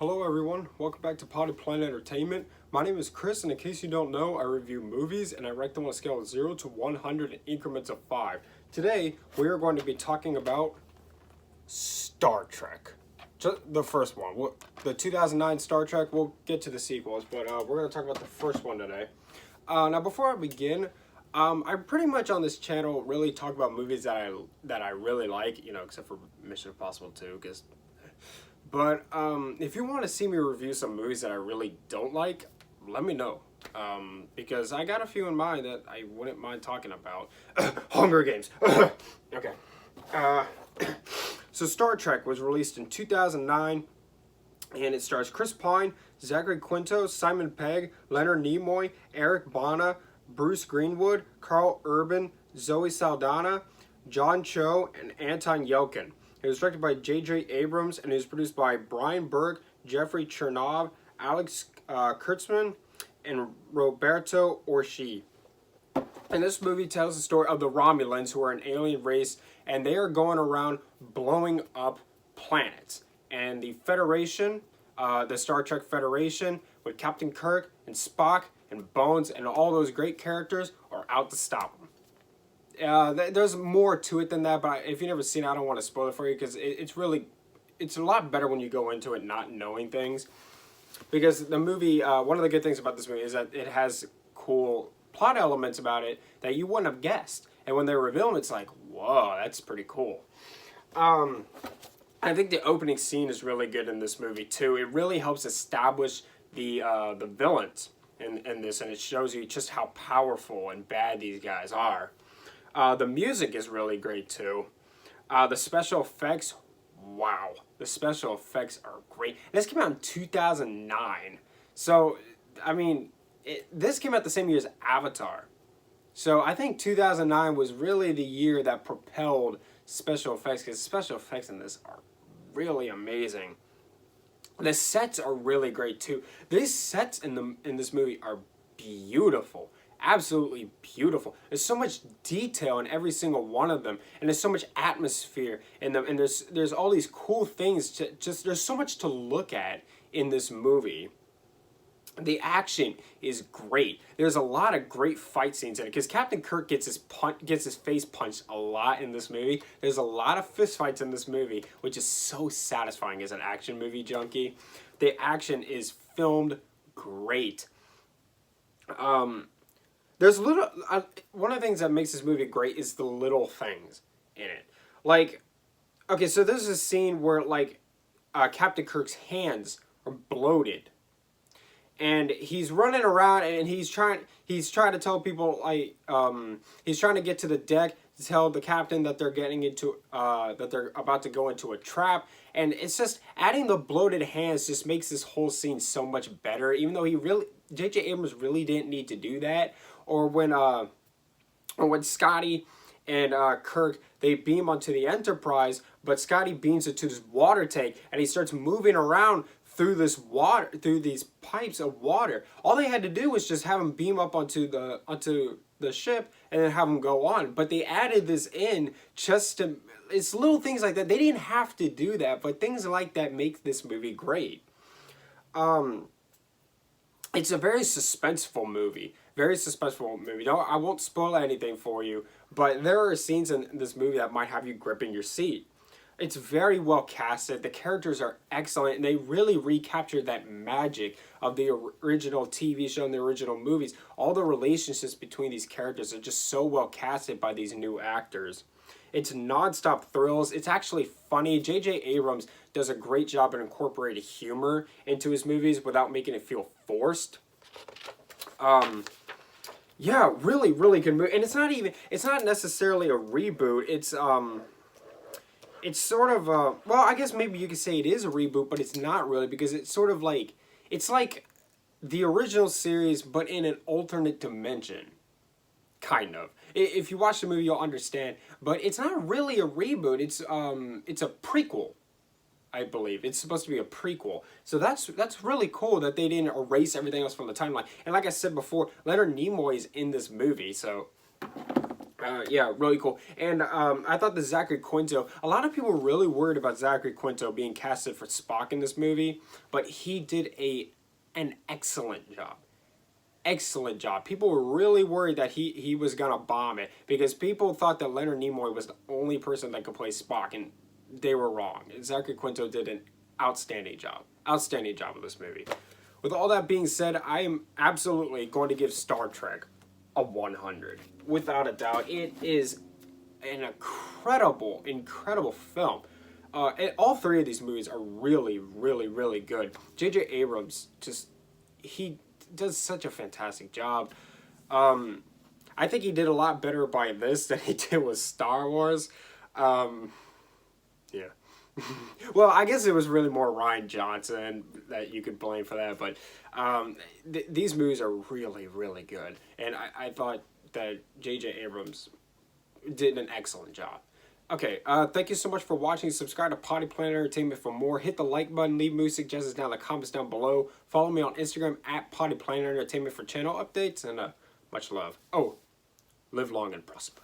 Hello everyone, welcome back to Potted Planet Entertainment. My name is Chris, and in case you don't know, I review movies and I rank them on a scale of 0 to 100 in increments of 5. Today, we are going to be talking about Star Trek. Just the first one. The 2009 Star Trek, we'll get to the sequels, but we're going to talk about the first one today. Now, before I begin, I pretty much on this channel really talk about movies that I really like, except for Mission Impossible 2, because... But if you want to see me review some movies that I really don't like, let me know. Because I got a few in mind that I wouldn't mind talking about. Hunger Games. Okay. So Star Trek was released in 2009, and it stars Chris Pine, Zachary Quinto, Simon Pegg, Leonard Nimoy, Eric Bana, Bruce Greenwood, Carl Urban, Zoe Saldana, John Cho, and Anton Yelkin. It was directed by J.J. Abrams, and it was produced by Brian Burke, Jeffrey Chernov, Alex Kurtzman, and Roberto Orci. And this movie tells the story of the Romulans, who are an alien race, and they are going around blowing up planets. And the Federation, the Star Trek Federation, with Captain Kirk and Spock and Bones and all those great characters, are out to stop them. There's more to it than that, but if you've never seen it, I don't want to spoil it for you, because it's a lot better when you go into it not knowing things. Because the movie, one of the good things about this movie is that it has cool plot elements about it that you wouldn't have guessed. And when they reveal them, it's like, whoa, that's pretty cool. I think the opening scene is really good in this movie, too. It really helps establish the villains in this, and it shows you just how powerful and bad these guys are. The music is really great too. The special effects, wow. The special effects are great. This came out in 2009. So, I mean, this came out the same year as Avatar. So I think 2009 was really the year that propelled special effects, because special effects in this are really amazing. The sets are really great too. These sets in this movie are beautiful. Absolutely beautiful. There's so much detail in every single one of them, and there's so much atmosphere in them, and there's all these cool things there's so much to look at in this movie. The action is great. There's a lot of great fight scenes in it, because Captain Kirk gets his face punched a lot in this movie. There's a lot of fist fights in this movie, which is so satisfying as an action movie junkie. The action is filmed great. There's one of the things that makes this movie great is the little things in it. Like, okay, so there's a scene where, like, Captain Kirk's hands are bloated. And he's running around, and he's trying to tell people, like, he's trying to get to the deck to tell the captain that they're getting into, that they're about to go into a trap. And it's just, adding the bloated hands just makes this whole scene so much better, even though J.J. Abrams really didn't need to do that. Or when Scotty and Kirk, they beam onto the Enterprise, but Scotty beams into this water tank, and he starts moving around through this water, through these pipes of water. All they had to do was just have him beam up onto the ship and then have him go on. But they added this in just to, it's little things like that. They didn't have to do that, but things like that make this movie great. It's a very suspenseful movie. Very suspenseful movie. I won't spoil anything for you, but there are scenes in this movie that might have you gripping your seat. It's very well casted. The characters are excellent, and they really recaptured that magic of the original TV show and the original movies. All the relationships between these characters are just so well casted by these new actors. It's non-stop thrills. It's actually funny. J.J. Abrams does a great job at incorporating humor into his movies without making it feel forced. Yeah, really, really good movie. And it's not necessarily a reboot. It's sort of well, I guess maybe you could say it is a reboot, but it's not really, because it's sort of like, it's like the original series, but in an alternate dimension. Kind of. If you watch the movie, you'll understand. But it's not really a reboot. It's a prequel, I believe. It's supposed to be a prequel. So that's really cool that they didn't erase everything else from the timeline. And like I said before, Leonard Nimoy is in this movie, so Yeah, really cool. And I thought the Zachary Quinto, a lot of people were really worried about Zachary Quinto being casted for Spock in this movie, but he did an excellent job. Excellent job. People were really worried that he was gonna bomb it because people thought that Leonard Nimoy was the only person that could play Spock, and they were wrong. Zachary Quinto did an outstanding job. Outstanding job of this movie. With all that being said, I am absolutely going to give Star Trek a 100. Without a doubt. It is an incredible, incredible film. And all three of these movies are really, really, really good. J.J. Abrams he does such a fantastic job. I think he did a lot better by this than he did with Star Wars. Yeah. Well, I guess it was really more Rian Johnson that you could blame for that, but these movies are really, really good. And I thought that J.J. Abrams did an excellent job. Okay, thank you so much for watching. Subscribe to Potty Planet Entertainment for more. Hit the like button, leave movie suggestions down in the comments down below. Follow me on Instagram at Potty Planet Entertainment for channel updates, and much love. Oh, live long and prosper.